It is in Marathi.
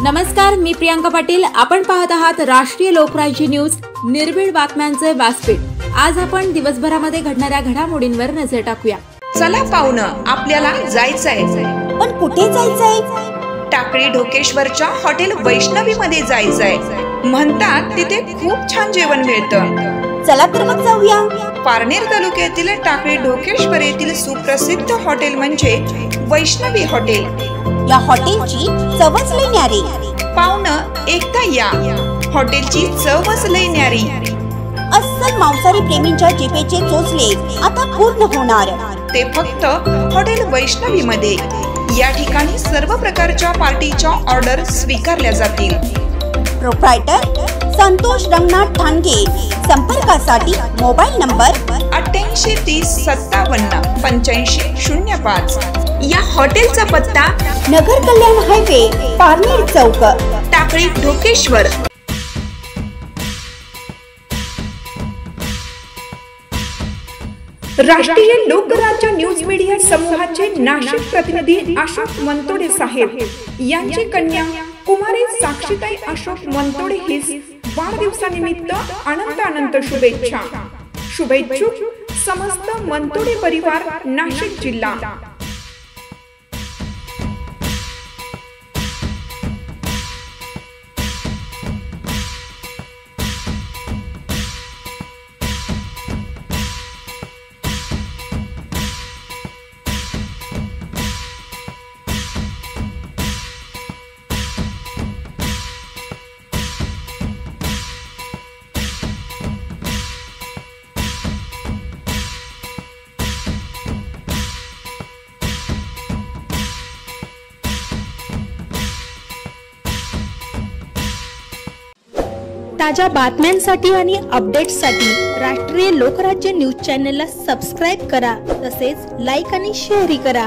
नमस्कार, मी प्रियांका पाटील। आपण पाहत आहात राष्ट्रीय लोकराज्य न्यूज, निर्भीड बातम्यांचे व्यासपीठ। आज आपण दिवसभरामध्ये घडणाऱ्या घडामोडींवर नजर टाकूया। चला पाहुणं, आपल्याला जायचंय। पण कुठे जायचंय? टाकळी ढोकेश्वरच्या हॉटेल वैष्णवी मध्ये जायचंय। म्हणतात तिथे खूप छान जेवण मिळतं। चला तर मग जाऊया। पारनेर तालुक्यातील टाकळी ढोकेश्वर येथील सुप्रसिद्ध हॉटेल म्हणजे वैष्णवी हॉटेल। या हॉटेलची चवच लई न्यारी। पाहुणं, एकदा या, हॉटेलची चवच लई न्यारी। अस्सल मांसाहारी प्रेमींच्या जिभेचे चोचले आता पूर्ण होणार, ते फक्त हॉटेल वैष्णवी मध्ये। या ठिकाणी सर्व प्रकारच्या पार्टीच्या ऑर्डर स्वीकारल्या जातील। प्रोप्रायटर संतोष रंगनाथ ठाणगे। संपर्कासाठी मोबाईल नंबर 88 30 57 85 05। या हॉटेलचा पत्ता नगर कल्याण हायवे, पारनेर चौक, टाकळी ढोकेश्वर। राष्ट्रीय लोकराज्य न्यूज मीडिया समूहाचे नाशिक प्रतिनिधी अशोक मनतोडे साहेब यांची कन्या कुमारी साक्षीताई अशोक मनतोडे हिस वाढदिवसानिमित्त अनंत शुभेच्छा। शुभेच्छुक समस्त मनतोडे परिवार, नाशिक जिल्हा। ताज्या बातम्यांसाठी आणि अपडेट्ससाठी राष्ट्रीय लोकराज्य न्यूज चॅनलला सबस्क्राईब करा, तसेच लाईक आणि शेअरही करा।